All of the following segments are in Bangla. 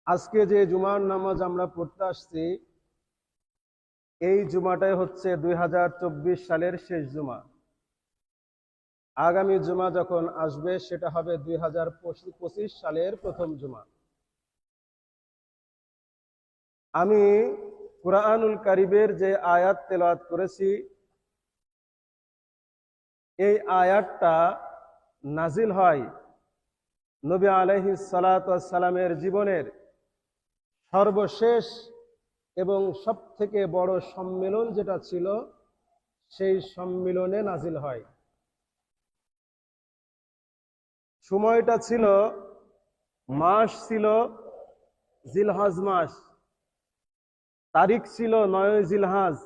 আজকে যে জুমার নামাজ আমরা পড়তে আসছি, এই জুমাটাই হচ্ছে 2024 সালের শেষ জুমা। আগামী জুমা যখন আসবে সেটা হবে 2025 সালের প্রথম জুমা। আমি কুরআনুল কারীমের যে আয়াত তেলাওয়াত করেছি, এই আয়াতটা নাজিল হয় নবী আলাইহিস সালাতু ওয়াস সালামের জীবনের সর্বশেষ এবং সবথেকে বড় সম্মেলন যেটা ছিল, সেই সম্মেলনে নাজিল হয়। সময়টা ছিল, মাস ছিল জিলহজ মাস, তারিখ ছিল 9 জিলহজ।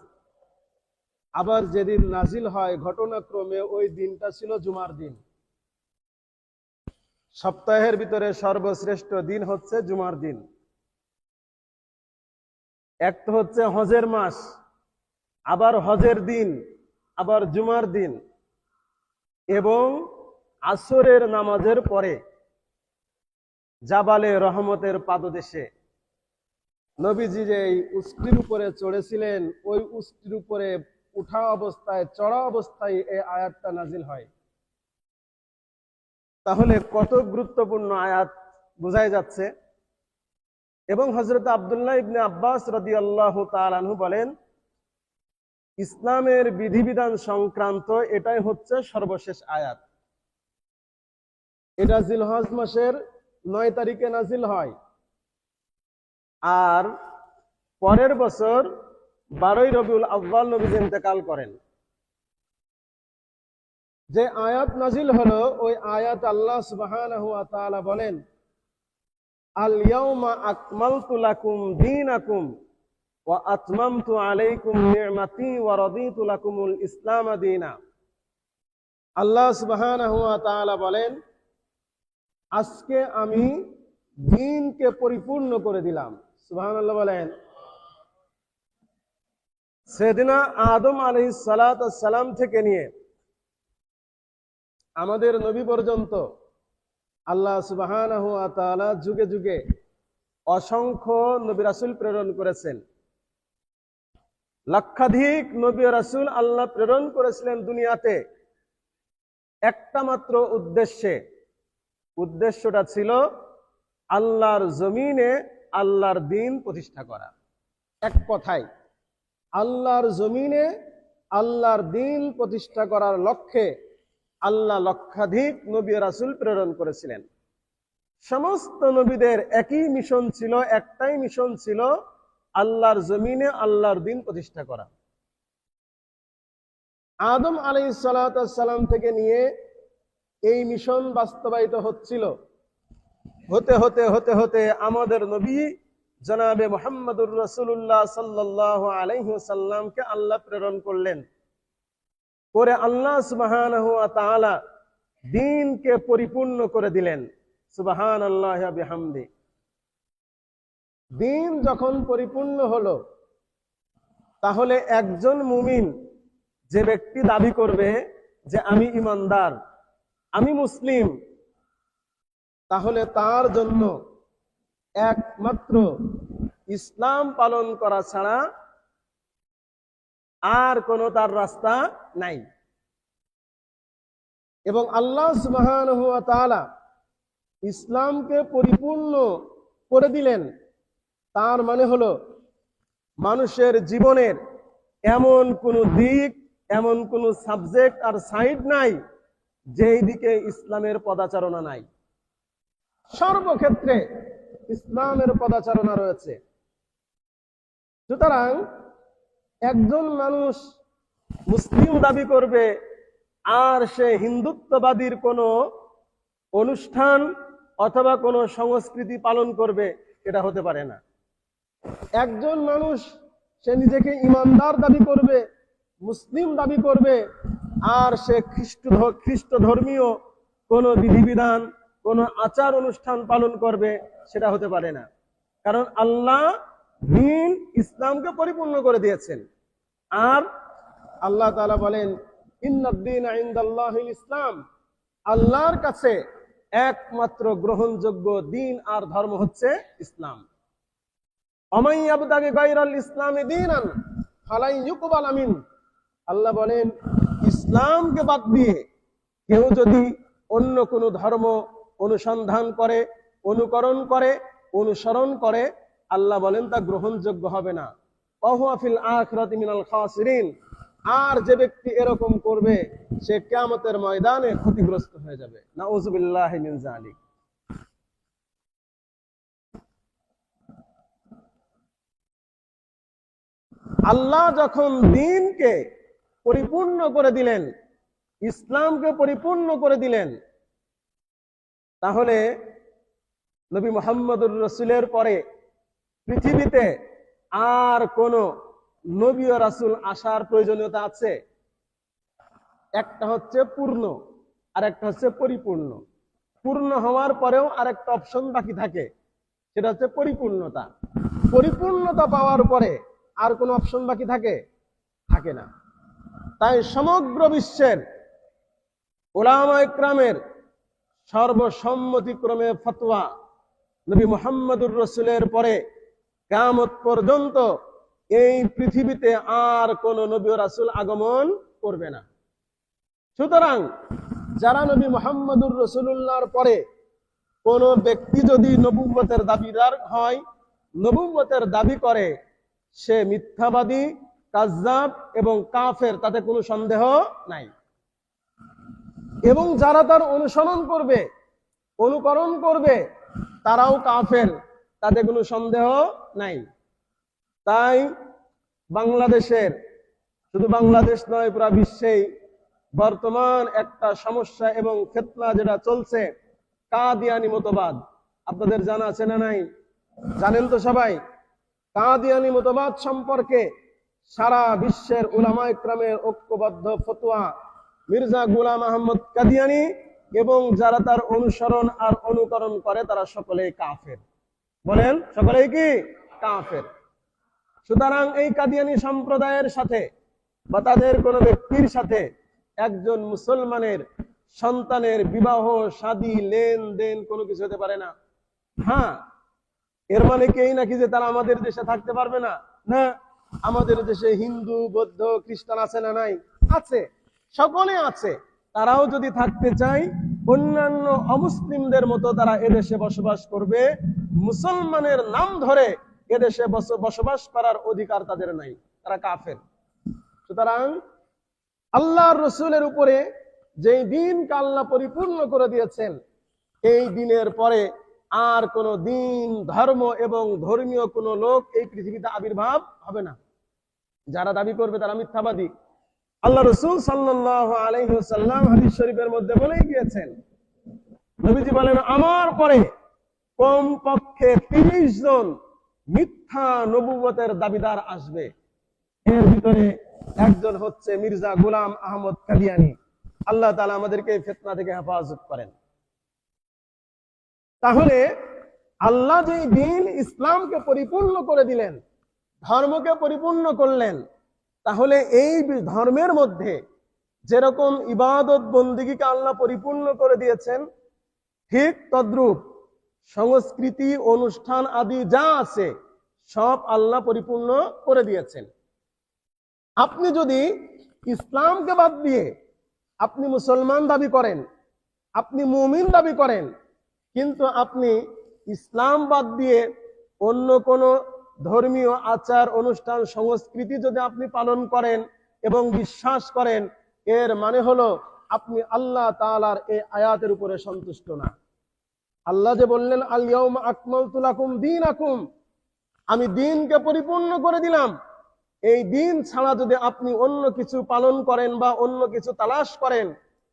আবার যেদিন নাজিল হয় ঘটনাক্রমে ওই দিনটা ছিল জুমার দিন। সপ্তাহের ভিতরে সর্বশ্রেষ্ঠ দিন হচ্ছে জুমার দিন। এক তো হচ্ছে হজের মাস, আবার হজের দিন, আবার জুমার দিন, এবং আসরের নামাজের পরে জাবালে রহমতের পাদদেশে নবীজি যে উষ্ট্রির উপরে চড়েছিলেন, ওই উষ্ট্রির উপরে উঠা অবস্থায়, চড়া অবস্থায় এই আয়াতটা নাজিল হয়। তাহলে কত গুরুত্বপূর্ণ আয়াত বোঝাই যাচ্ছে। এবং হযরত আব্দুল্লাহ ইবনে আব্বাস রাদিয়াল্লাহু তাআলা আনহু বলেন, ইসলামের বিধিবিধান সংক্রান্ত এটাই হচ্ছে সর্বশেষ আয়াত। এটা জিলহজ মাসের 9 তারিখে নাজিল হয়, আর পরের বছর 12 রবিউল আউয়াল নবী ইন্তেকাল করেন। যে আয়াত নাজিল হলো, ওই আয়াত আল্লাহ সুবহানাহু ওয়া তাআলা বলেন, আল ইয়াউমা আকমালতু লাকুম দীনাকুম ওয়া আতমামতু আলাইকুম নি'মাতি ওয়া রাদিতু লাকুমুল ইসলাম দীনা। আল্লাহ সুবহানাহু ওয়া তাআলা বলেন, আজকে আমি দ্বীনকে পরিপূর্ণ করে দিলাম। সুবহানাল্লাহ বলেন। সেদিনা আদম আলাইহিস সালাতু ওয়াস সালাম থেকে নিয়ে আমাদের নবী পর্যন্ত আল্লাহ সুবহানাহু ওয়া তাআলা যুগে যুগে অসংখ্য নবী রাসূল প্রেরণ করেছেন। লক্ষাধিক নবী রাসূল আল্লাহ প্রেরণ করেছিলেন দুনিয়াতে একটা মাত্র উদ্দেশ্যে। উদ্দেশ্যটা ছিল আল্লাহর জমিনে আল্লাহর দ্বীন প্রতিষ্ঠা করা। এক কথায়, আল্লাহর জমিনে আল্লাহর দ্বীন প্রতিষ্ঠা করার লক্ষ্যে আল্লাহ লক্ষাধিক নবী রাসূল প্রেরণ করেছিলেন। সমস্ত নবীদের একই মিশন ছিল, একটাই মিশন ছিল, আল্লাহর জমিনে আল্লাহর দ্বীন প্রতিষ্ঠা করা। আদম আলাইহিস সালাতু ওয়াস সালাম থেকে নিয়ে এই মিশন বাস্তবায়িত হচ্ছিল। হতে হতে হতে হতে আমাদের নবী জনাবে মুহাম্মদুর রাসূলুল্লাহ সাল্লাল্লাহু আলাইহি ওয়াসাল্লামকে আল্লাহ প্রেরণ করলেন। করে আল্লাহ সুবহানাহু ওয়া তাআলা দ্বীনকে পরিপূর্ণ করে দিলেন। সুবহানাল্লাহি ওয়া বিহামদি। দ্বীন যখন পরিপূর্ণ হলো, তাহলে একজন মুমিন, যে ব্যক্তি দাবি করবে যে আমি ঈমানদার, আমি মুসলিম, তাহলে তার জন্য একমাত্র ইসলাম পালন করা ছাড়া আর কোনো তার রাস্তা নাই। এবং আল্লাহ সুবহানাহু ওয়া তাআলা ইসলামকে পরিপূর্ণ করে দিলেন। তার মানে হলো, মানুষের জীবনের এমন কোনো দিক, এমন কোনো সাবজেক্ট আর সাইড নাই যেই দিকে ইসলামের পদাচারণা নাই। সর্বক্ষেত্রে ইসলামের পদাচারণা রয়েছে। সুতরাং একজন মানুষ মুসলিম দাবি করবে আর সে হিন্দুত্ববাদীর কোনো অনুষ্ঠান অথবা কোনো সংস্কৃতি পালন করবে, এটা হতে পারে না। একজন মানুষ সে নিজেকে ঈমানদার দাবি করবে, মুসলিম দাবি করবে, আর সে খ্রিস্ট ধর্মীয় কোনো বিধিবিধান, কোনো আচার অনুষ্ঠান পালন করবে, সেটা হতে পারে না। কারণ আল্লাহ দ্বীন ইসলামকে পরিপূর্ণ করে দিয়েছেন। আর আল্লাহ তাআলা বলেন, ইন্নাদ দীনা ইনদাল্লাহিল ইসলাম, আল্লাহর কাছে একমাত্র গ্রহণযোগ্য দ্বীন আর ধর্ম হচ্ছে ইসলাম। ওমান ইয়াবতাগি গায়রাল ইসলামি দীনান ফালাই ইউকবাল মিন। আল্লাহ বলেন, ইসলামকে বাদ দিয়ে কেউ যদি অন্য কোনো ধর্ম অনুসন্ধান করে, অনুকরণ করে, অনুসরণ করে, আল্লাহ বলেন তা গ্রহণযোগ্য হবে না। ওয়াহুয়া ফিল আখিরাতি মিনাল খাসিরিন। আর যে ব্যক্তি এরকম করবে সে কিয়ামতের ময়দানে ক্ষতিগ্রস্ত হয়ে যাবে। নাউযুবিল্লাহি মিন যালিক। আল্লাহ যখন দ্বীনকে পরিপূর্ণ করে দিলেন, ইসলামকে পরিপূর্ণ করে দিলেন, তাহলে নবী মুহাম্মদুর রাসূলের পরে পৃথিবীতে আর কোন নবী ও রাসূল আসার প্রয়োজনীয়তা আছে? একটা হচ্ছে পূর্ণ, আর একটা হচ্ছে পরিপূর্ণ। পূর্ণ হওয়ার পরেও আরেকটা অপশন বাকি থাকে, সেটা হচ্ছে পরিপূর্ণতা। পরিপূর্ণতা পাওয়ার পরে আর কোনো অপশন বাকি থাকে? থাকে না। তাই সমগ্র বিশ্বের উলামা ইকরামের সর্বসম্মতিক্রমে ফতোয়া, নবী মুহাম্মদুর রাসূলের পরে কিয়ামত পর্যন্ত এই পৃথিবীতে আর কোন নবী ও রাসূল আগমন করবে না। সুতরাং যারা নবী মুহাম্মদুর রাসূলুল্লাহর পরে কোন ব্যক্তি যদি নবুয়তের দাবিদার হয়, নবুয়তের দাবি করে, সে মিথ্যাবাদী, কাযযাব এবং কাফের, তাতে কোনো সন্দেহ নাই। এবং যারা তার অনুসরণ করবে, অনুকরণ করবে, তারাও কাফের, তাতে কোনো সন্দেহ নাই। তাই বাংলাদেশের, শুধু বাংলাদেশ নয়, পুরো বিশ্বেই বর্তমান একটা সমস্যা এবং ফিতনা যেটা চলছে, কাদিয়ানি মতবাদ। আপনাদের জানা আছে না নাই? জানেন তো সবাই। কাদিয়ানি মতবাদ সম্পর্কে সারা বিশ্বের উলামা ইকরামের ঐক্যবদ্ধ ফতোয়া, মির্জা গোলাম আহমদ কাদিয়ানি এবং যারা তার অনুসরণ আর অনুকরণ করে তারা সকলেই কাফের। বলেন, সকলেই কি কাফের? সুতরাং এই কাদিয়ানি সম্প্রদায়ের সাথে বা তাদের কোন ব্যক্তির সাথে একজন মুসলমানের সন্তানের বিবাহ, শাদী, লেনদেন কোনো কিছু হতে পারে না। হ্যাঁ, এর মানে কি এই নাকি যে তারা আমাদের দেশে থাকতে পারবে না? না, আমাদের দেশে হিন্দু, বৌদ্ধ, খ্রিস্টান আছে না নাই? আছে, সকলে আছে। তারাও যদি থাকতে চায়, অন্যান্য অমুসলিমদের মতো তারা এদেশে বসবাস করবে। মুসলমানের নাম ধরে এদেশে বসবাস করার অধিকার তাদের নাই, তারা কাফের। সুতরাং আল্লাহর রাসূলের উপরে যে দ্বীনকে আল্লাহ পরিপূর্ণ করে দিয়েছেন, এই দ্বীনের পরে আর কোন দ্বীন, ধর্ম এবং ধর্মীয় কোন লোক এই পৃথিবীতে আবির্ভাব হবে না। যারা দাবি করবে তারা মিথ্যাবাদী। আল্লাহ রাসূল সাল্লাল্লাহু আলাইহি ওয়াসাল্লাম হাদিস শরীফের মধ্যে বলেই গিয়েছেন, নবীজি বলেন, আমার পরে কমপক্ষে 30 জন মিথ্যা নবুয়তের দাবিদার আসবে। এর ভিতরে একজন হচ্ছে মির্জা গোলাম আহমদ কাদিয়ানি। আল্লাহ তাআলা আমাদেরকে এই ফিতনা থেকে হেফাজত করেন। তাহলে আল্লাহ যে দ্বীন ইসলামকে পরিপূর্ণ করে দিলেন, ধর্মকে পরিপূর্ণ করলেন, তাহলে এই ধর্মের মধ্যে যেরকম ইবাদত বন্দেগীকে আল্লাহ পরিপূর্ণ করে দিয়েছেন, ঠিক তদ্রূপ সংস্কৃতি, অনুষ্ঠান আদি যা আছে সব আল্লাহ পরিপূর্ণ করে দিয়েছেন। আপনি যদি ইসলামকে বাদ দিয়ে আপনি মুসলমান দাবি করেন, আপনি মুমিন দাবি করেন, কিন্তু আপনি ইসলাম বাদ দিয়ে অন্য কোন ধর্মীয় আচার, অনুষ্ঠান, সংস্কৃতি যদি আপনি পালন করেন এবং বিশ্বাস করেন, এর মানে হলো আপনি আল্লাহ তাআলার এই আয়াতের উপরে সন্তুষ্ট না। আল্লাহ যে বললেন, আল ইয়াউমা আকমালতু লাকুম দীনাকুম, আমি দ্বীনকে পরিপূর্ণ করে দিলাম, এই দ্বীন ছাড়া যদি আপনি অন্য কিছু পালন করেন বা অন্য কিছু তালাশ করেন,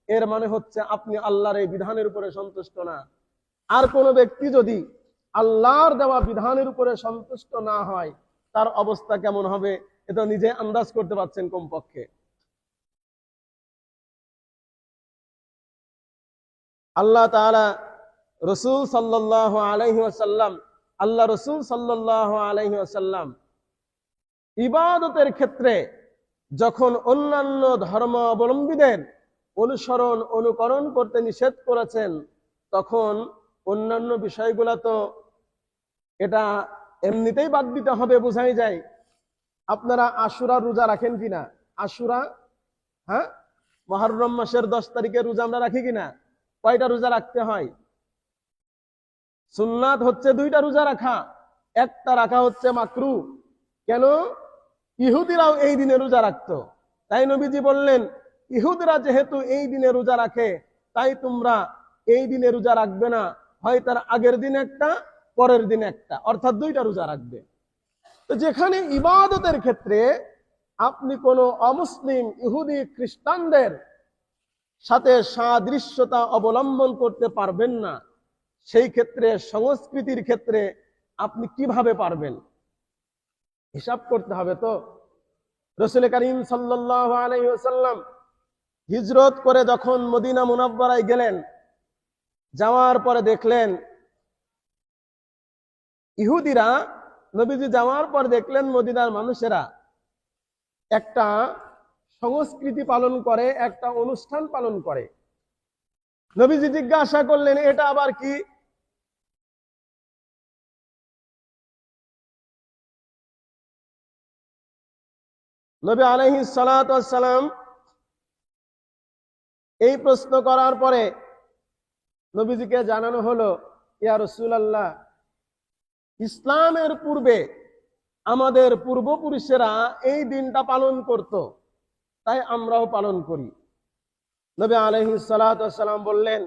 এর মানে হচ্ছে আপনি আল্লাহর এই বিধানের উপরে সন্তুষ্ট না। আর কোন ব্যক্তি যদি আল্লাহর দেওয়া বিধানের উপরে সন্তুষ্ট না হয়, তার অবস্থা কেমন হবে এটা নিজে আন্দাজ করতে পারছেন কমপক্ষে। আল্লাহ তাআলা রাসূল সাল্লাল্লাহু আলাইহি ওয়াসাল্লাম, আল্লাহ রাসূল সাল্লাল্লাহু আলাইহি ওয়াসাল্লাম ইবাদতের ক্ষেত্রে যখন অন্যান্য ধর্মাবলম্বীদের অনুসরণ, অনুকরণ করতে নিষেধ করেছেন, তখন অন্যান্য বিষয়গুলো তো এটা এমনিতেই বাদ দিতে হবে, বোঝাই যায়। আপনারা আশুরা রোজা রাখেন কিনা? আশুরা, হ্যাঁ, মুহররম মাসের 10 তারিখে রোজা আমরা রাখি কিনা? কয়টা রোজা রাখতে হয়? সুন্নাত হচ্ছে 2টা রোজা রাখা, একটা রাখা হচ্ছে মাকরু। কেন? ইহুদিরাও এই দিনে রোজা রাখতো, তাই নবীজি বললেন ইহুদিরা যেহেতু এই দিনে রোজা রাখে, তাই তোমরা এই দিনে রোজা রাখবে না, হয় তার আগের দিন একটা, পরের দিন একটা, অর্থাৎ 2টা রোজা রাখবে। তো যেখানে ইবাদতের ক্ষেত্রে আপনি কোনো অমুসলিম ইহুদি খ্রিস্টানদের সাথে সাদৃশ্যতা অবলম্বন করতে পারবেন না, সেই ক্ষেত্রে সংস্কৃতির ক্ষেত্রে আপনি কিভাবে পারবেন? হিসাব করতে হবে। তো রাসূল করিম সাল্লাল্লাহু আলাইহি ওয়াসাল্লাম হিজরত করে যখন মদিনা মুনাব্বারায় গেলেন, যাওয়ার পরে দেখলেন ইহুদিরা, নবীজি যাওয়ার পর দেখলেন মদিনার মানুষেরা একটা সংস্কৃতি পালন করে, একটা অনুষ্ঠান পালন করে। নবীজি জিজ্ঞাসা করলেন, এটা আবার কি? নবী আলাইহিস সালাতু ওয়াস সালাম এই প্রশ্ন করার পরে নবীজিকে জানানো হলো, ইয়া রাসূলুল্লাহ, ইসলামের পূর্বে আমাদের পূর্বপুরুষেরা এই দিনটা পালন করত, তাই আমরাও পালন করি। নবী আলাইহিস সালাতু ওয়াস সালাম বললেন,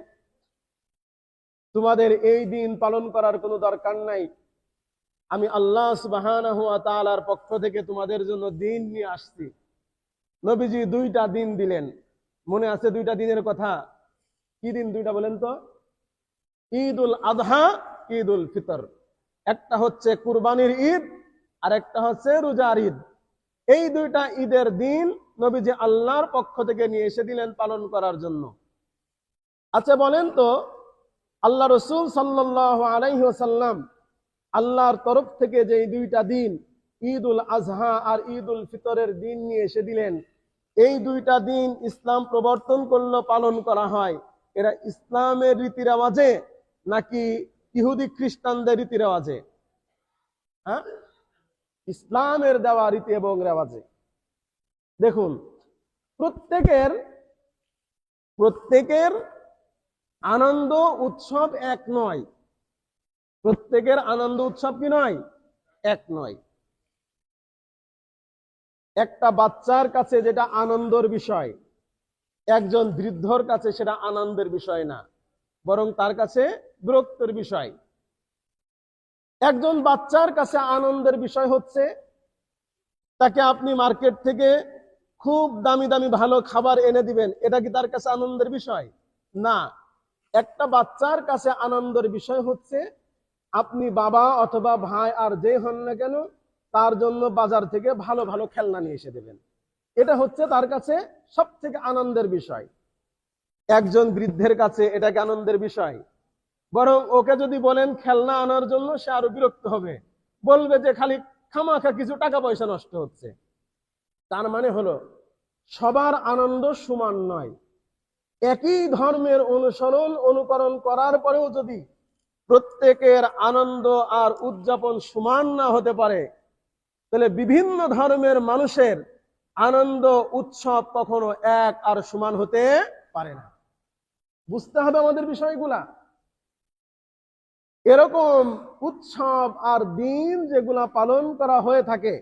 তোমাদের এই দিন পালন করার কোনো দরকার নাই, আমি আল্লাহ সুবহানাহু ওয়া তাআলার পক্ষ থেকে তোমাদের জন্য দিন নিয়ে আসছি। নবীজি 2টা দিন দিলেন। মনে আছে 2টা দিনের কথা? কি দিন 2টা বলেন তো? ঈদুল আযহা, ঈদুল ফিতর। একটা হচ্ছে কুরবানির ঈদ, আর একটা হচ্ছে রোজার ঈদ। এই 2টা ঈদের দিন নবীজি আল্লাহর পক্ষ থেকে নিয়ে এসে দিলেন পালন করার জন্য। আচ্ছা বলেন তো, আল্লাহ রাসূল সাল্লাল্লাহু আলাইহি ওয়াসাল্লাম আল্লাহর তরফ থেকে যে 2টা দিন, ঈদুল আযহা আর ঈদুল ফিতরের দিন নিয়ে এসে দিলেন, এই 2টা দিন ইসলাম প্রবর্তন করলো, পালন করা হয়, এরা ইসলামের রীতি রেওয়াজে নাকি ইহুদি খ্রিস্টানদের রীতি রেওয়াজে? হ্যাঁ, ইসলামের দেওয়া রীতি এবং রেওয়াজে। দেখুন, প্রত্যেকের প্রত্যেকের আনন্দ উৎসব এক নয়। প্রত্যেকের আনন্দ উৎসব কি নয়? এক নয়। একটা বাচ্চার কাছে যেটা আনন্দের বিষয়, একজন বৃদ্ধর কাছে সেটা আনন্দের বিষয় না, বরং তার কাছে বিরক্তের বিষয়। একজন বাচ্চার কাছে আনন্দের বিষয় হচ্ছে তাকে আপনি মার্কেট থেকে খুব দামি দামি ভালো খাবার এনে দিবেন, এটা কি তার কাছে আনন্দের বিষয়? না। একটা বাচ্চার কাছে আনন্দের বিষয় হচ্ছে আপনি বাবা অথবা ভাই আর যে হন না কেন, তার জন্য বাজার থেকে ভালো ভালো খেলনা নিয়ে এসে দেবেন। এটা হচ্ছে তার কাছে সব থেকে আনন্দের বিষয়। একজন বৃদ্ধের কাছে এটা কি আনন্দের বিষয়? বরং ওকে যদি বলেন খেলনা আনার জন্য, সে আরো বিরক্ত হবে, বলবে যে খালি খামাখা কিছু টাকা পয়সা নষ্ট হচ্ছে। তার মানে হলো সবার আনন্দ সমান নয়। একই ধর্মের অনুসরণ অনুকরণ করার পরেও যদি প্রত্যেকের আনন্দ আর উদযাপন সমান না হতে পারে, তাহলে বিভিন্ন ধর্মের মানুষের আনন্দ উৎসব কখনো এক আর সমান হতে পারে না। বুঝতে হবে আমাদের বিষয়গুলা। এরকম উৎসব আর দিন যেগুলা পালন করা হয়ে থাকে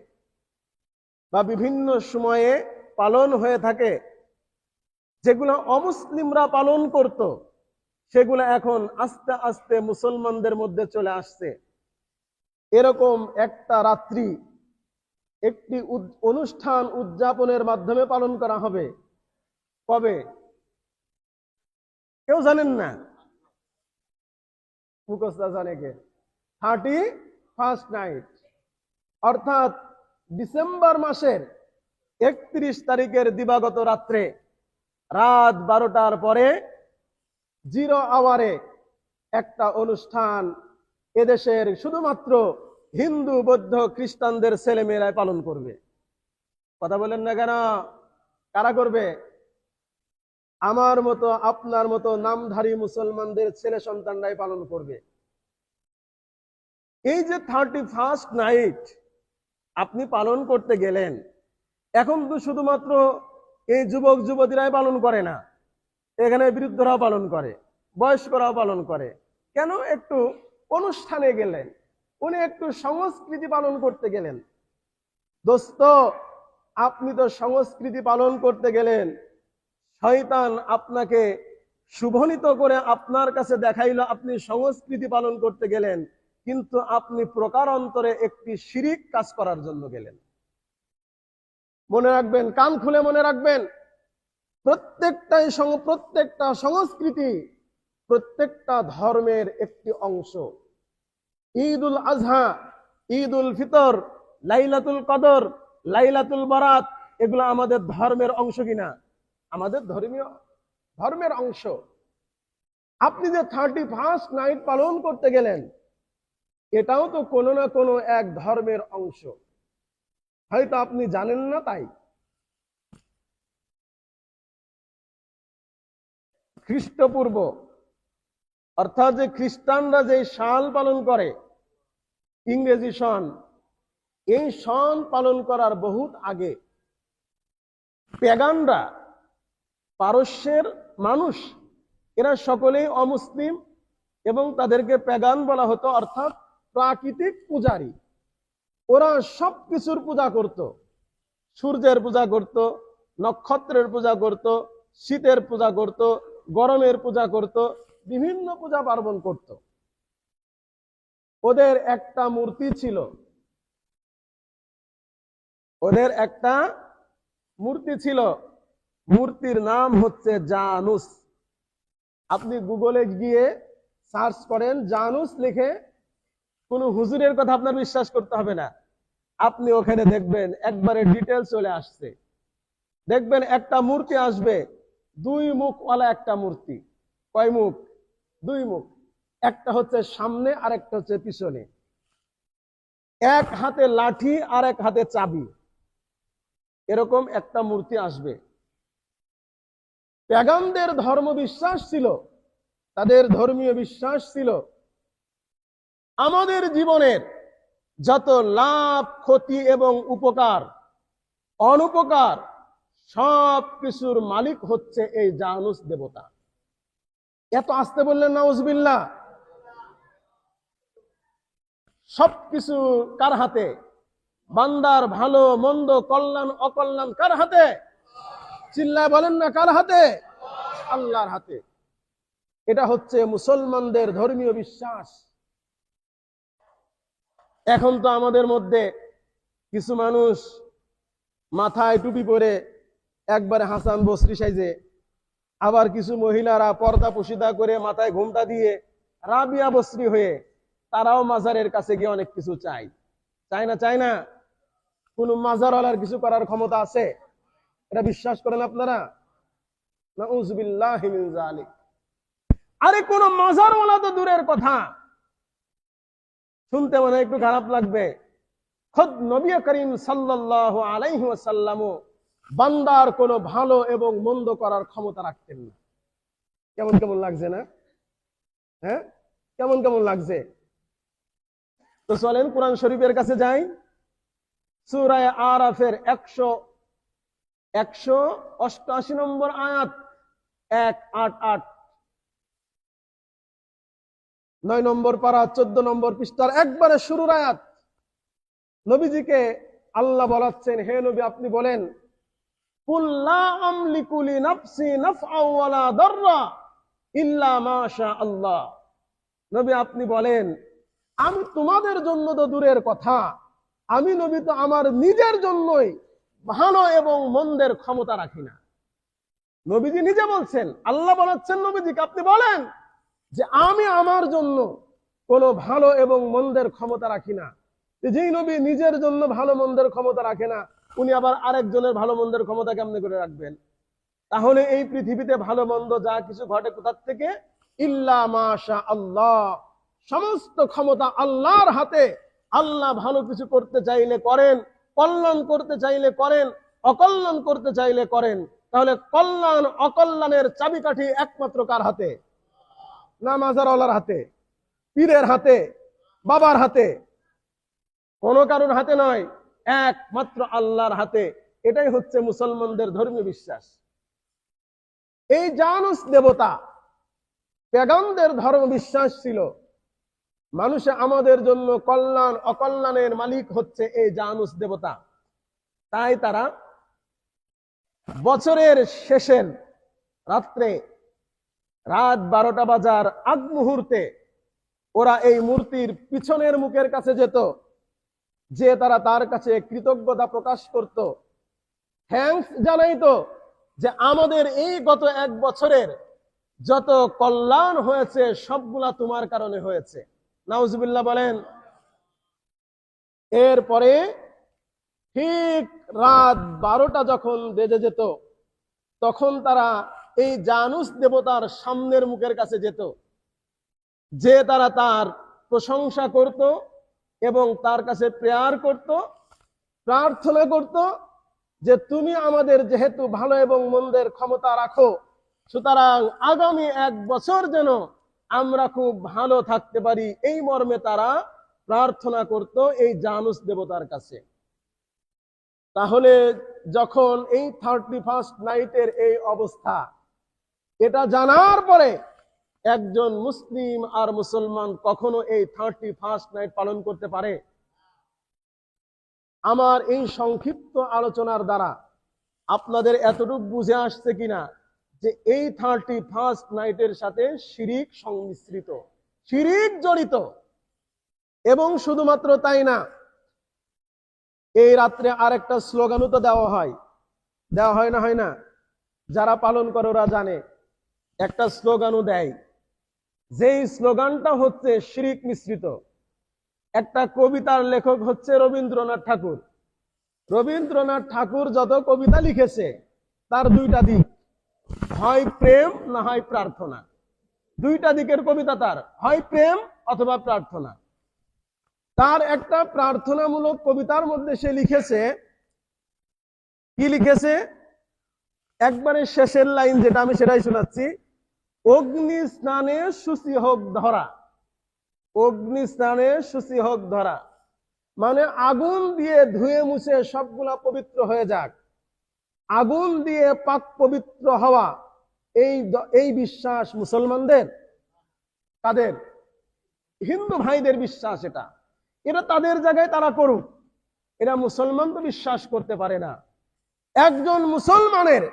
বা বিভিন্ন সময়ে পালন হয়ে থাকে, যেগুলো অমুসলিমরা পালন করত, সেগুলো এখন আস্তে আস্তে মুসলমানদের মধ্যে চলে আসছে। এরকম একটা রাত্রি একটি অনুষ্ঠান উদযাপনের মাধ্যমে পালন করা হবে। কবে? কেউ জানেন না? মুখস্থ জানে কে? 31st নাইট, অর্থাৎ ডিসেম্বর মাসের 31 তারিখের দিবাগত রাত্রে রাত 12টার পরে 0 আওয়ারে একটা অনুষ্ঠান এদেশের শুধুমাত্র হিন্দু বৌদ্ধ খ্রিস্টানদের ছেলেমেয়েরাই পালন করবে। কথা বলেন না কেন? কারা করবে? আমার মতো আপনার মতো নামধারী মুসলমানদের ছেলে সন্তানরাই পালন করবে। এই যে 31st নাইট আপনি পালন করতে গেলেন, এখন তো শুধুমাত্র এই যুবক যুবতীরাই পালন করে না, এখানে বৃদ্ধরাও পালন করে, বয়স্করাও পালন করে। কেন? একটু অনুষ্ঠানে গেলেন, উনি একটু সংস্কৃতি পালন করতে গেলেন। দোস্ত, আপনি তো সংস্কৃতি পালন করতে গেলেন, শয়তান আপনাকে শুভনীত করে আপনার কাছে দেখাইলো আপনি সংস্কৃতি পালন করতে গেলেন, কিন্তু আপনি প্রকারান্তরে একটি শিরিক কাজ করার জন্য গেলেন। মনে রাখবেন, কান খুলে মনে রাখবেন, প্রত্যেকটা সংস্কৃতি প্রত্যেকটা ধর্মের একটি অংশ। ঈদুল আজহা, ঈদুল ফিতর, লাইলাতুল কদর, লাইলাতুল বারাত, এগুলো আমাদের ধর্মের অংশ কিনা? আমাদের ধর্মের অংশ। আপনি যে 31st নাইট পালন করতে গেলেন, এটাও তো কোনো না কোনো এক ধর্মের অংশ, হয়তো আপনি জানেন না তাই। খ্রিস্টপূর্ব, অর্থাৎ যে খ্রিস্টানরা যে সাল পালন করে, ইংরেজি সন, এই সন পালন করার বহুত আগে পেগানরা, পারস্যের মানুষ, এরা সকলেই অমুসলিম এবং তাদেরকে পেগান বলা হতো, অর্থাৎ প্রাকৃতিক পূজারী। ওরা সব কিছুর পূজা করত, সূর্যের পূজা করত, নক্ষত্রের পূজা করত, শীতের পূজা করত, গরমের পূজা করত, বিভিন্ন পূজা পার্বণ করত। ওদের একটা মূর্তি ছিল, ওদের একটা মূর্তি ছিল, মূর্তির নাম হচ্ছে জানুস। আপনি গুগলে গিয়ে সার্চ করেন জানুস লিখে, কোন হুজুরের কথা আপনার বিশ্বাস করতে হবে না, আপনি ওখানে দেখবেন একবারে ডিটেল চলে আসছে। দেখবেন একটা মূর্তি আসবে, 2 মুখওয়ালা একটা মূর্তি। কয় মুখ? 2 মুখ। একটা হচ্ছে সামনে আর একটা হচ্ছে পিছনে, এক হাতে লাঠি আর এক হাতে চাবি, এরকম একটা মূর্তি আসবে। পেগানদের ধর্ম বিশ্বাস ছিল, তাদের ধর্মীয় বিশ্বাস ছিল আমাদের জীবনের যত লাভ, ক্ষতি এবং উপকার, অনুপকার, সব কিছুর মালিক হচ্ছে এই জানুস দেবতা। এত আসতে বললেন নাউজুবিল্লাহ। সবকিছু কার হাতে? বান্দার ভালো মন্দ, কল্যাণ অকল্যাণ কার হাতে? চিল্লায় বলেন না, কার হাতে? আল্লাহর হাতে। এটা হচ্ছে মুসলমানদের ধর্মীয় বিশ্বাস। এখন তো আমাদের মধ্যে কিছু মানুষ মাথায় টুপি পরে একবারে হাসান বসরি সাইজে, আবার কিছু মহিলারা পর্দা পুশিদা করে মাথায় ঘোমটা দিয়ে রাবিয়া বসরি হয়ে তারাও মাজারের কাছে গিয়ে অনেক কিছু চায়। চায় না? চায় না? কোন মাজারওয়ালার কিছু করার ক্ষমতা আছে? এটা বিশ্বাস করেন আপনারা? নাউযুবিল্লাহি মিন যালিক। আরে কোন মাজারওয়ালা তো দূরের কথা, শুনতে মনে একটু খারাপ লাগবে, খোদ নবী করিম সাল্লাল্লাহু আলাইহি ওয়াসাল্লাম বান্দার কোনো ভালো এবং মন্দ করার ক্ষমতা রাখতেন না। কেমন কেমন লাগছে না? হ্যাঁ, কেমন কেমন লাগছে? তো চলেন কোরআন শরীফের কাছে যাই। সূরা আরাফের 188 নম্বর আয়াত, 188, 9 নম্বর পারা, 14 নম্বর পৃষ্ঠার একবারে শুরুর আয়াত। নবীজিকে আল্লাহ বলাচ্ছেন, হে নবী আপনি বলেন, কুল লা আমলিকু লিনাফসি নাফআ ওয়ালা দাররা ইল্লা মা শা আল্লাহ। নবী আপনি বলেন, আমি তোমাদের জন্য তো দূরের কথা, আমি নবী তো আমার নিজের জন্যই ভালো এবং মন্দের ক্ষমতা রাখি না। নবীজি নিজে বলছেন, আল্লাহ বলাচ্ছেন নবীজিকে আপনি বলেন যে আমি আমার জন্য কোনো ভালো এবং মন্দের ক্ষমতা রাখি না। যেই নবী নিজের জন্য ভালো মন্দের ক্ষমতা রাখে না, উনি আবার আরেকজনের ভালো মন্দের ক্ষমতা কেমনে করে রাখবেন? তাহলে এই পৃথিবীতে ভালো মন্দ যা কিছু ঘটে কোথা থেকে? ইল্লা মাশা আল্লাহ। সমস্ত ক্ষমতা আল্লাহর হাতে। আল্লাহ ভালো কিছু করতে চাইলে করেন, কল্যাণ করতে চাইলে করেন, অকল্যাণ করতে চাইলে করেন। তাহলে কল্যাণ অকল্যাণের চাবিকাঠি একমাত্র কার হাতে? না মাজারওয়ালার হাতে, পীরের হাতে, বাবার হাতে, কোনো কারোর হাতে নয়, একমাত্র আল্লাহর হাতে। এটাই হচ্ছে মুসলমানদের ধর্মীয় বিশ্বাস। এই জানুস দেবতা, পেগামদের ধর্ম বিশ্বাস ছিল মানুষে আমাদের জন্য কল্যাণ অকল্যাণের মালিক হচ্ছে এই জানুস দেবতা। তাই তারা বছরের শেষের রাত্রে রাত 12টা বাজার আগ মুহূর্তে ওরা এই মূর্তির পিছনের মুখের কাছে যেত, যে তারা তার কাছে কৃতজ্ঞতা প্রকাশ করত, থ্যাঙ্কস জানাইতো যে আমাদের এই গত 1 বছরের যত কল্যাণ হয়েছে সবগুলা তোমার কারণে হয়েছে। নাউজুবিল্লাহ বলেন। এরপরে ঠিক রাত 12টা যখন বেজে যেত, তখন তারা এই জানুস দেবতার সামনের মুখের কাছে যেত, যে তারা তার প্রশংসা করত এবং তার কাছে প্রেয়ার করত, প্রার্থনা করত যে তুমি আমাদের যেহেতু ভালো এবং মন্দের ক্ষমতা রাখো, সুতরাং আগামী 1 বছর যেন আমরা খুব ভালো থাকতে পারি। এই মর্মে তারা প্রার্থনা করত এই জানুস দেবতার কাছে। তাহলে যখন এই 31st নাইটের এই অবস্থা, এটা জানার পরে একজন মুসলিম আর মুসলমান কখনো এই 31st নাইট পালন করতে পারে? আমার এই সংক্ষিপ্ত আলোচনার দ্বারা আপনাদের এতটুকু বুঝে আসছে কিনা যে এই 31st নাইটের সাথে শিরিক সংমিশ্রিত, শিরিক জড়িত। এবং শুধুমাত্র তাই না, এই রাত্রে আরেকটা স্লোগানও তো দেওয়া হয় না, হয় না? যারা পালন করে ওরা জানে, একটা স্লোগানও দেয়, যেই স্লোগানটা হচ্ছে শিরিক মিশ্রিত। একটা কবিতার লেখক হচ্ছে রবীন্দ্রনাথ ঠাকুর। রবীন্দ্রনাথ ঠাকুর যত কবিতা লিখেছে তার 2টা দিক, হয় প্রেম না হয় প্রার্থনা। 2টা দিকের কবিতা তার, হয় প্রেম অথবা প্রার্থনা। তার একটা প্রার্থনামূলক কবিতার মধ্যে সে লিখেছে, কি লিখেছে? একবারে শেষের লাইন যেটা আমি সেটাই শোনাচ্ছি। অগ্নি স্নানে শুচি হোক ধরা, অগ্নি স্নানে শুচি হোক ধরা, মানে আগুন দিয়ে ধুয়ে মুছে সবগুলা পবিত্র হয়ে যাক। আগুন দিয়ে পাক পবিত্র হওয়া, এই বিশ্বাস মুসলমানদের, তাদের হিন্দু ভাইদের বিশ্বাস। এটা তাদের জায়গায় তারা করুক, এরা মুসলমান তো বিশ্বাস করতে পারে না। একজন মুসলমানের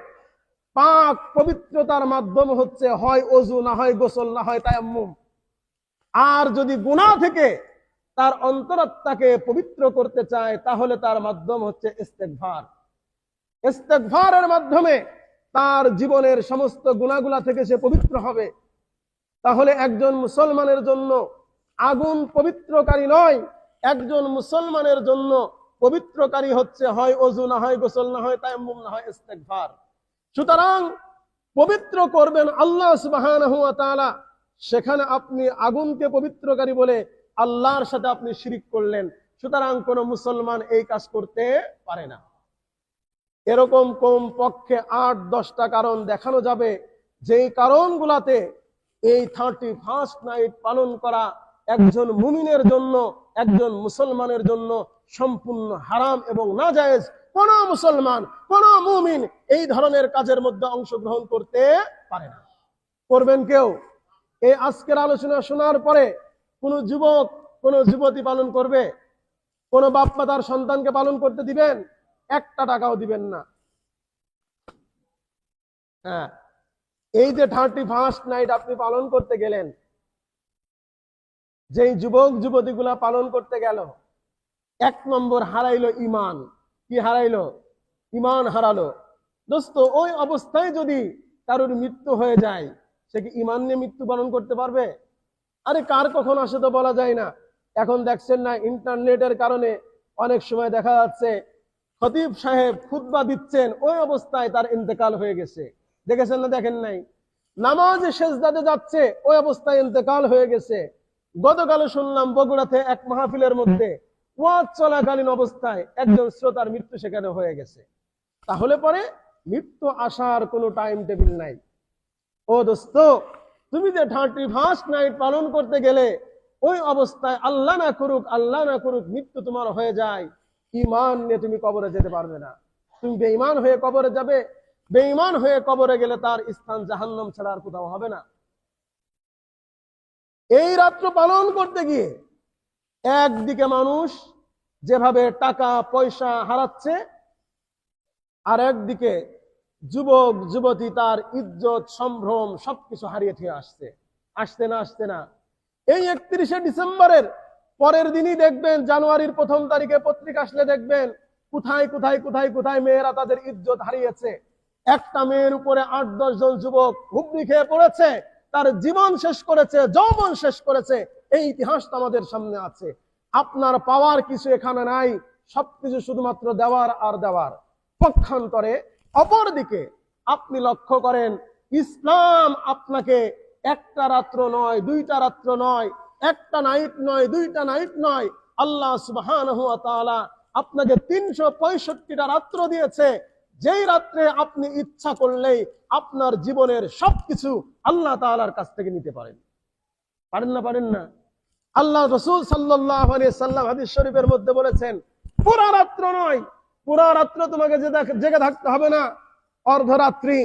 পাক পবিত্রতার মাধ্যম হচ্ছে হয় ওযু, না হয় গোসল, না হয় তায়াম্মুম। আর যদি গুনাহ থেকে তার অন্তরাত্মাকে পবিত্র করতে চায় তাহলে তার মাধ্যম হচ্ছে ইস্তেগফার। ইস্তেগফারের মাধ্যমে তার জীবনের সমস্ত গুনাহগুলা থেকে সে পবিত্র হবে। তাহলে একজন মুসলমানের জন্য আগুন পবিত্রকারী নয়, একজন মুসলমানের জন্য পবিত্রকারী হচ্ছে হয় ওযু, না হয় গোসল, না হয় তায়াম্মুম, না হয় ইস্তেগফার। সুতরাং পবিত্র করবেন আল্লাহ সুবহানাহু ওয়া তাআলা, সেখানে আপনি আগুনকে পবিত্রকারী বলে আল্লাহর সাথে আপনি শিরিক করলেন। সুতরাং কোন মুসলমান এই কাজ করতে পারে না। এরকম কম পক্ষে 8-10টা কারণ দেখানো যাবে, যেই কারণগুলাতে এই 31st নাইট পালন করা একজন মুমিনের জন্য, একজন মুসলমানের জন্য সম্পূর্ণ হারাম এবং নাজায়েজ। কোন মুসলমান, কোন মুমিন এই ধরনের কাজের মধ্যে অংশগ্রহণ করতে পারে না। করবেন কেউ? এই আজকের আলোচনা শোনার পরে কোন যুবক, কোন যুবতী পালন করবে? কোন বাপ মা তার সন্তানকে পালন করতে দিবেন? 1টা টাকাও দিবেন না। হ্যাঁ, এই যে 31st নাইট আপনি পালন করতে গেলেন, যেই যুবক যুবতীগুলা পালন করতে গেল, 1 নম্বর হারাইলো ঈমান। কি হারাইলো? ঈমান হারালো। দোস্ত, ওই অবস্থায় যদি কারোর মৃত্যু হয়ে যায়, সে কি ঈমান নিয়ে মৃত্যুবরণ করতে পারবে? আরে কার কখন আসে তো বলা যায় না। এখন দেখছেন না, ইন্টারনেটের কারণে অনেক সময় দেখা যাচ্ছে খতিব সাহেব খুতবা দিচ্ছেন, ওই অবস্থায় তার ইন্তেকাল হয়ে গেছে। দেখেছেন না? দেখেন নাই? নামাজে সেজদাতে যাচ্ছে, ওই অবস্থায় ইন্তেকাল হয়ে গেছে। গতকালে শুনলাম বগুড়াতে এক মাহফিলের মধ্যে ওয়াজ চলাকালীন অবস্থায় একজন শ্রোতার মৃত্যু সেখানে হয়ে গেছে। তাহলে পরে মৃত্যু আসার কোনো টাইম টেবিল নাই। ও দোস্ত, তুমি যে 31st নাইট পালন করতে গেলে ওই অবস্থায় আল্লাহ না করুক মৃত্যু তোমার হয়ে যায়, ঈমান নিয়ে তুমি কবরে যেতে পারবে না। তুমি বেঈমান হয়ে কবরে যাবে, বেঈমান হয়ে কবরে গেলে তার স্থান জাহান্নাম ছাড়া আর কোথাও হবে না। এই রাত্র পালন করতে গিয়ে একদিকে মানুষ যেভাবে টাকা পয়সা হারাচ্ছে, আর একদিকে যুবক যুবতী তার ইজ্জত সম্ভ্রম সবকিছু হারিয়ে থেকে আসছে না। এই 31শে ডিসেম্বরের পরের দিনই দেখবেন, জানুয়ারির 1ম তারিখে পত্রিকা আসলে দেখবেন কোথায় মেয়েরা তাদের ইজ্জত হারিয়েছে। একটা মেয়ের উপরে 8-10 জন যুবক হুমড়ি খেয়ে পড়েছে, তার জীবন শেষ করেছে, যৌবন শেষ করেছে। এই ইতিহাসটা আমাদের সামনে আছে। আপনার পাওয়ার কিছু এখানে নাই, সবকিছু শুধুমাত্র দেওয়ার আর দেওয়ার। পক্ষান্তরে অপরদিকে আপনি লক্ষ্য করেন, ইসলাম আপনাকে একটা রাত্র নয়, 2টা রাত্র নয়, একটা নাইট নয়, 2টা নাইট নয়, আল্লাহ সুবহানাহু ওয়া তাআলা আপনাকে 365টা রাত্র দিয়েছে। যেই রাত্রে আপনি ইচ্ছা করলেই আপনার জীবনের সবকিছু আল্লাহ তাআলার কাছ থেকে নিতে পারেন। পারেন না? আল্লাহ রাসূল সাল্লাল্লাহু আলাইহি সাল্লাম হাদিস শরীফের মধ্যে বলেছেন, পুরা রাত্র নয়, পুরা রাত্র তোমাকে জেগে থাকতে হবে না। অর্ধরাত্রি,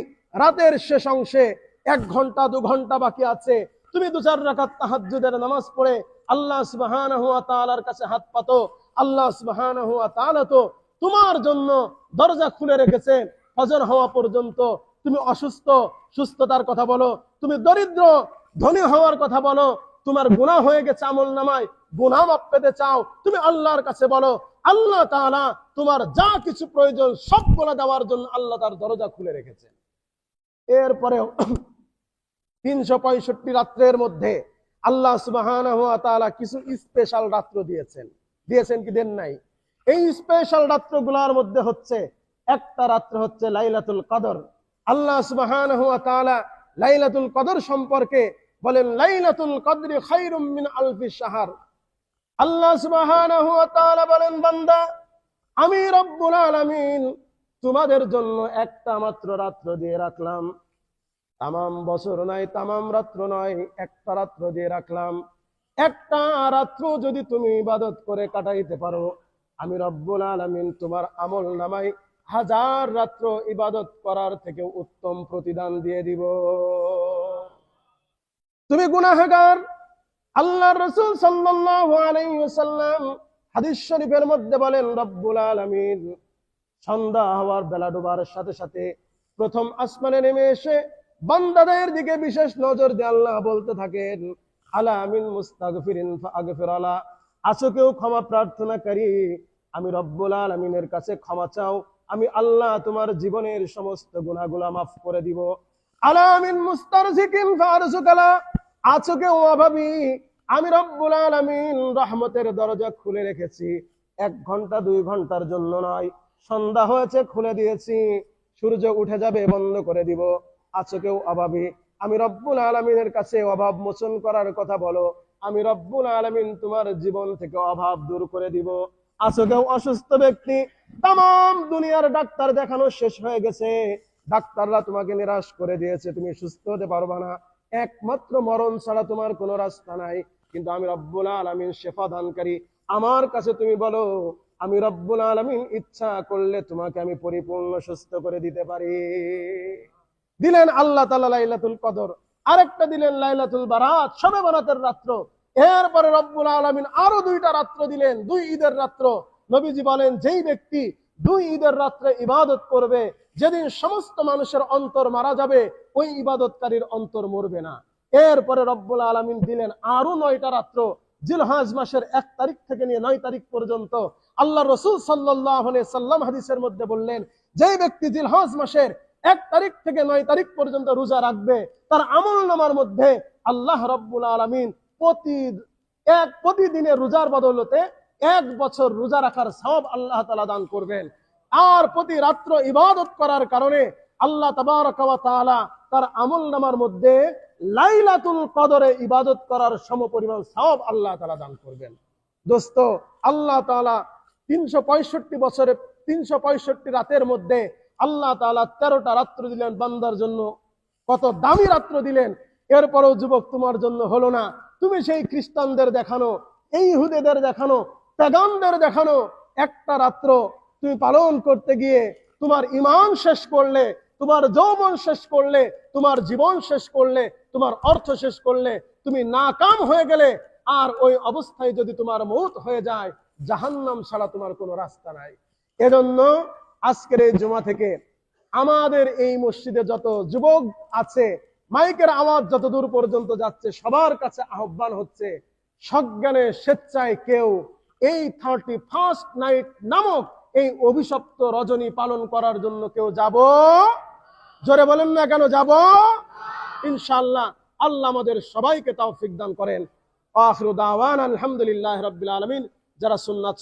রাতের শেষ অংশে 1 ঘন্টা 2 ঘন্টা বাকি আছে, তুমি 2-4 রাকাত তাহাজ্জুদের নামাজ পড়ে আল্লাহ সুবহানাহু ওয়া তাআলার কাছে হাত পাতো। আল্লাহ সুবহানাহু ওয়া তাআলা তো তোমার জন্য দরজা খুলে রেখেছেন ফজর হওয়া পর্যন্ত। তুমি অসুস্থ, সুস্থতার কথা বলো। তুমি দরিদ্র, ধনী হওয়ার কথা বলো। তোমার গুনাহ হয়ে গেছে আমলনামায়, গুনাহ মাফ পেতে চাও, তুমি আল্লাহর কাছে বলো। আল্লাহ তাআলা তোমার যা কিছু প্রয়োজন সবগুলো দেওয়ার জন্য আল্লাহ তার দরজা খুলে রেখেছেন। এরপরেও 365 রাত্রের মধ্যে আল্লাহ সুবহানাহু ওয়া তাআলা কিছু স্পেশাল রাত্র দিয়েছেন কি দেন নাই? এই স্পেশাল রাত্রগুলোর মধ্যে হচ্ছে একটা রাত্র হচ্ছে লাইলাতুল কদর। আল্লাহ সুবহানাহু ওয়া তাআলা লাইলাতুল কদর সম্পর্কে বলেন, লাইলাতুল কদরি খায়রুম মিন আলফি শাহর। আল্লাহ সুবহানাহু ওয়া তাআলা বলেন, বান্দা, আমি রব্বুল আলামিন তোমাদের জন্য একটা মাত্র রাত্র দিয়ে রাখলাম। তামাম বছর নয়, তামাম রাত্র নয়, একটা রাত্র দিয়ে রাখলাম। একটা রাত্র যদি তুমি ইবাদত করে কাটাইতে পারো, আমি রব্বুল আলামিন তোমার আমল নামায় 1000 রাত্র ইবাদত করার থেকে উত্তম প্রতিদান দিয়ে দিব। তুমি গুনাহগার। আল্লাহর রাসূল সাল্লাল্লাহু আলাইহি ওয়াসাল্লাম হাদিস শরীফের মধ্যে বলেন, রব্বুল আলামিন সন্ধ্যা হওয়ার, বেলা ডোবার সাথে সাথে প্রথম আসমানে নেমে এসে বান্দাদের দিকে বিশেষ নজর দিয়ে আল্লাহ বলতে থাকেন, আলা মিন মুস্তাগফিরিন ফাগফির আলা। আছো কেউ ক্ষমা প্রার্থনাকারী? আমি রব্বুল আলামিনের কাছে ক্ষমা চাও, আমি আল্লাহ তোমার জীবনের সমস্ত গুনাহগুলো মাফ করে দিব। আলা মিন মুস্তারজিকিন ফারজুকালা। আছো কেউ অভাবী? আমি রব্বুল আলামিন রহমতের দরজা খুলে রেখেছি, 1 ঘন্টা 2 ঘন্টার জন্য নয়। সন্ধ্যা হয়েছে খুলে দিয়েছি, সূর্য উঠে যাবে বন্ধ করে দিব। আছো কেউ অভাবী? আমি রব্বুল আলামিনের কাছে অভাব মোচন করার কথা বলো, আমি রব্বুল আলামিন তোমার জীবন থেকে অভাব দূর করে দিব। আছো কেউ অসুস্থ ব্যক্তি? তাম দুনিয়ার ডাক্তার দেখানো শেষ হয়ে গেছে, ডাক্তাররা তোমাকে নিরাশ করে দিয়েছে, তুমি সুস্থ হতে পারবা না, একমাত্র মরণ ছাড়া তোমার কোনো রাস্তা নাই। কিন্তু আমি রব্বুল আলামিন শেফা দানকারী, আমার কাছে তুমি বলো, আমি রব্বুল আলামিন ইচ্ছা করলে তোমাকে আমি পরিপূর্ণ সুস্থ করে দিতে পারি। দিলেন আল্লাহ তাআলা লাইলাতুল কদর, আরেকটা দিলেন লাইলাতুল বারাত, শবে বরাতের রাত্র। এরপরে রব্বুল আলামিন আরো 2টা রাত্র দিলেন, 2 ঈদের রাত্র। নবীজি বলেন, যেই ব্যক্তি 2 ঈদের রাত্রে ইবাদত করবে, যেদিন সমস্ত মানুষের অন্তর মারা যাবে, ওই ইবাদতকারীর অন্তর মরবে না। এরপরে রব্বুল আলামিন দিলেন আরো 9টা রাত্র, জিলহজ মাসের 1 তারিখ থেকে নিয়ে 9 তারিখ পর্যন্ত। আল্লাহ রাসূল সাল্লাল্লাহু আলাইহি সাল্লাম হাদিসের মধ্যে বললেন, যেই ব্যক্তি জিলহজ মাসের 1 তারিখ থেকে 9 তারিখ পর্যন্ত রোজা রাখবে, তার আমলনামার মধ্যে আল্লাহ রাব্বুল আলামিন প্রতিদিনের রোজার বদৌলতে 1 বছর রোজা রাখার সওয়াব আল্লাহ তাআলা দান করবেন। আর প্রতি রাত্র ইবাদত করার কারণে আল্লাহ তাবারক ওয়া তাআলা তার আমলনামার মধ্যে লাইলাতুল কদরে ইবাদত করার সমপরিমাণ সওয়াব আল্লাহ তাআলা দান করবেন। দোস্ত, আল্লাহ তাআলা 365 বছরে 365 রাতের মধ্যে আল্লাহ তাআলা 13টা রাত্র দিলেন বান্দার জন্য। কত দামি রাত্র দিলেন। এরপরেও যুবক তোমার জন্য হলো না, তুমি সেই খ্রিস্টানদের দেখানো, এই ইহুদিদের দেখানো, পেগানদের দেখানো একটা রাত্র তুমি পালন করতে গিয়ে তোমার ঈমান শেষ করলে, তোমার যৌবন শেষ করলে, তোমার জীবন শেষ করলে, তোমার অর্থ শেষ করলে, তুমি নাকাম হয়ে গেলে। আর ওই অবস্থায় যদি তোমার মৌত হয়ে যায়, জাহান্নাম ছাড়া তোমার কোনো রাস্তা নাই। এজন্য আজকের এই জুমা থেকে আমাদের এই মসজিদে যত যুবক আছে, মাইকের আওয়াজ যত দূর পর্যন্ত যাচ্ছে, সবার কাছে আহ্বান হচ্ছে, সজ্ঞানে স্বেচ্ছায় কেউ এই 31st নাইট নামক এই অভিশপ্ত রজনী পালন করার জন্য কেউ যাব? জোরে বলেন না কেন যাব? ইনশাআল্লাহ আল্লাহ আমাদের সবাইকে তৌফিক দান করেন। আখিরু দাওয়ানা আলহামদুলিল্লাহি রাব্বিল আলামিন। যারা সুন্নাত